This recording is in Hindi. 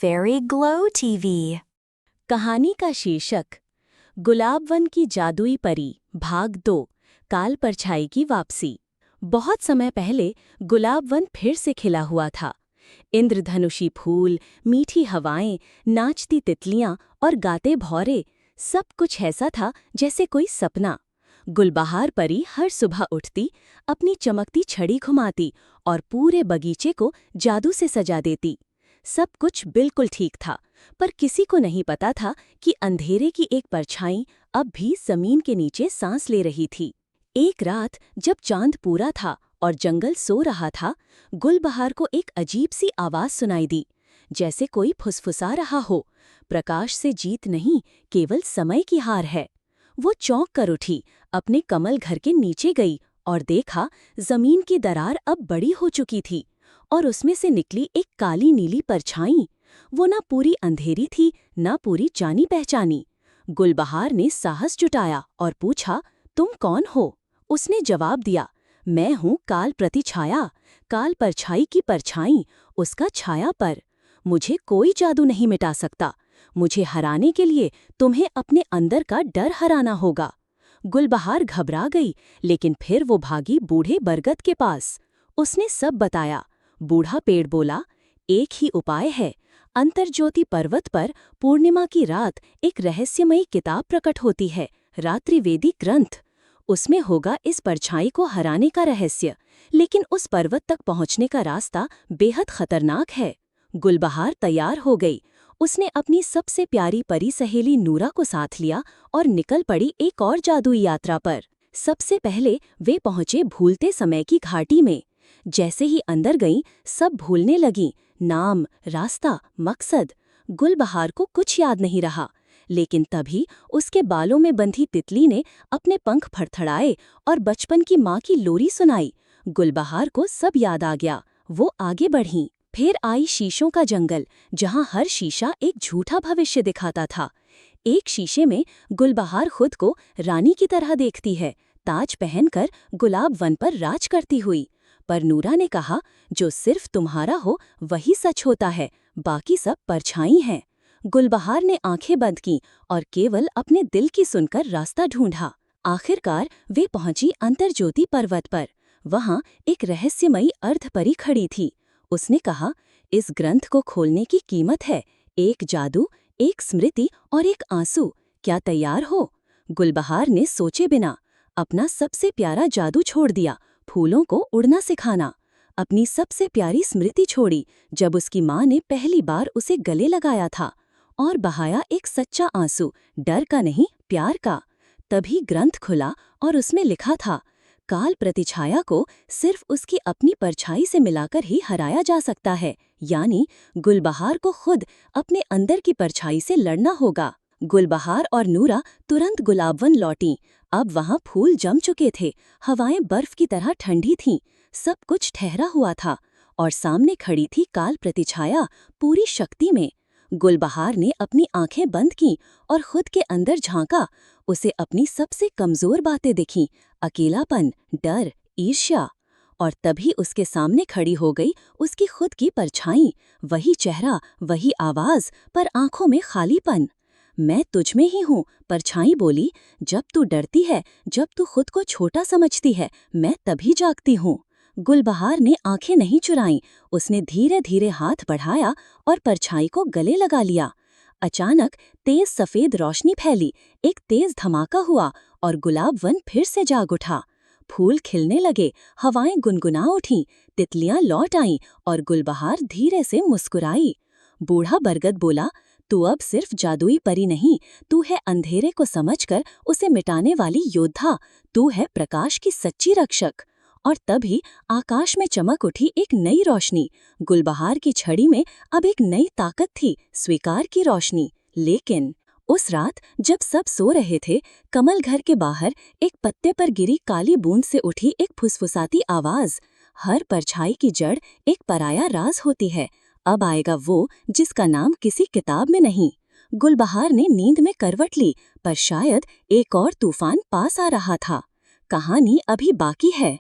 Fairy Glow TV। कहानी का शीर्षक गुलाबवन की जादुई परी भाग 2 काल परछाई की वापसी। बहुत समय पहले गुलाबवन फिर से खिला हुआ था। इंद्रधनुषी फूल, मीठी हवाएं, नाचती तितलियां और गाते भौरे, सब कुछ ऐसा था जैसे कोई सपना। गुलबहार परी हर सुबह उठती, अपनी चमकती छड़ी घुमाती और पूरे बगीचे को जादू से सजा देती। सब कुछ बिल्कुल ठीक था, पर किसी को नहीं पता था कि अंधेरे की एक परछाई अब भी जमीन के नीचे सांस ले रही थी। एक रात जब चांद पूरा था और जंगल सो रहा था, गुलबहार को एक अजीब सी आवाज सुनाई दी, जैसे कोई फुसफुसा रहा हो, प्रकाश से जीत नहीं, केवल समय की हार है। वो चौंक कर उठी, अपने कमल घर के नीचे गई और देखा जमीन की दरार अब बड़ी हो चुकी थी और उसमें से निकली एक काली नीली परछाई। वो न पूरी अंधेरी थी, न पूरी जानी पहचानी। गुलबहार ने साहस जुटाया और पूछा, तुम कौन हो? उसने जवाब दिया, मैं हूँ काल प्रतिछाया, काल परछाई की परछाई, उसका छाया पर। मुझे कोई जादू नहीं मिटा सकता। मुझे हराने के लिए तुम्हें अपने अंदर का डर हराना होगा। गुलबहार घबरा गई, लेकिन फिर वो भागी बूढ़े बरगद के पास। उसने सब बताया। बूढ़ा पेड़ बोला, एक ही उपाय है। अंतर्ज्योति पर्वत पर पूर्णिमा की रात एक रहस्यमयी किताब प्रकट होती है, रात्रिवेदी ग्रंथ। उसमें होगा इस परछाई को हराने का रहस्य, लेकिन उस पर्वत तक पहुंचने का रास्ता बेहद खतरनाक है। गुलबहार तैयार हो गई। उसने अपनी सबसे प्यारी परी सहेली नूरा को साथ लिया और निकल पड़ी एक और जादुई यात्रा पर। सबसे पहले वे पहुंचे भूलते समय की घाटी में। जैसे ही अंदर गईं, सब भूलने लगीं, नाम, रास्ता, मकसद। गुलबहार को कुछ याद नहीं रहा, लेकिन तभी उसके बालों में बंधी तितली ने अपने पंख फड़फड़ाए और बचपन की माँ की लोरी सुनाई। गुलबहार को सब याद आ गया। वो आगे बढ़ीं। फिर आई शीशों का जंगल, जहाँ हर शीशा एक झूठा भविष्य दिखाता था। एक शीशे में गुलबहार खुद को रानी की तरह देखती है, ताज पहनकर गुलाब वन पर राज करती हुई। पर नूरा ने कहा, जो सिर्फ तुम्हारा हो वही सच होता है, बाकी सब परछाई हैं। गुलबहार ने आंखें बंद की और केवल अपने दिल की सुनकर रास्ता ढूंढा। आखिरकार वे पहुंची अंतर्ज्योति पर्वत पर। वहां एक रहस्यमयी अर्धपरी खड़ी थी। उसने कहा, इस ग्रंथ को खोलने की कीमत है एक जादू, एक स्मृति और एक आंसू। क्या तैयार हो? गुलबहार ने सोचे बिना अपना सबसे प्यारा जादू छोड़ दिया, फूलों को उड़ना सिखाना। अपनी सबसे प्यारी स्मृति छोड़ी, जब उसकी माँ ने पहली बार उसे गले लगाया था, और बहाया एक सच्चा आंसू, डर का नहीं, प्यार का। तभी ग्रंथ खुला और उसमें लिखा था, काल प्रतिछाया को सिर्फ उसकी अपनी परछाई से मिलाकर ही हराया जा सकता है, यानी गुलबहार को खुद अपने अंदर की परछाई से लड़ना होगा। गुलबहार और नूरा तुरंत गुलाबवन लौटीं। अब वहां फूल जम चुके थे, हवाएं बर्फ की तरह ठंडी थीं, सब कुछ ठहरा हुआ था, और सामने खड़ी थी काल प्रतिछाया पूरी शक्ति में। गुलबहार ने अपनी आंखें बंद कीं और खुद के अंदर झांका। उसे अपनी सबसे कमजोर बातें दिखीं, अकेलापन, डर, ईर्ष्या। और तभी उसके सामने खड़ी हो गई उसकी खुद की परछाई, वही चेहरा, वही आवाज, पर आंखों में खालीपन। मैं तुझ में ही हूँ, परछाई बोली। जब तू डरती है, जब तू खुद को छोटा समझती है, मैं तभी जागती हूँ। गुलबहार ने आंखें नहीं चुराईं। उसने धीरे धीरे हाथ बढ़ाया और परछाई को गले लगा लिया। अचानक तेज सफेद रोशनी फैली, एक तेज धमाका हुआ और गुलाब वन फिर से जाग उठा। फूल खिलने लगे, हवाएं गुनगुना उठीं, तितलियां लौट आईं और गुलबहार धीरे से मुस्कुराई। बूढ़ा बरगद बोला, तू अब सिर्फ जादुई परी नहीं, तू है अंधेरे को समझकर उसे मिटाने वाली योद्धा। तू है प्रकाश की सच्ची रक्षक। और तभी आकाश में चमक उठी एक नई रोशनी। गुलबहार की छड़ी में अब एक नई ताकत थी, स्वीकार की रोशनी। लेकिन उस रात जब सब सो रहे थे, कमल घर के बाहर एक पत्ते पर गिरी काली बूंद से उठी एक फुसफुसाती आवाज, हर परछाई की जड़ एक पराया राज होती है। अब आएगा वो जिसका नाम किसी किताब में नहीं। गुलबहार ने नींद में करवट ली, पर शायद एक और तूफान पास आ रहा था। कहानी अभी बाकी है।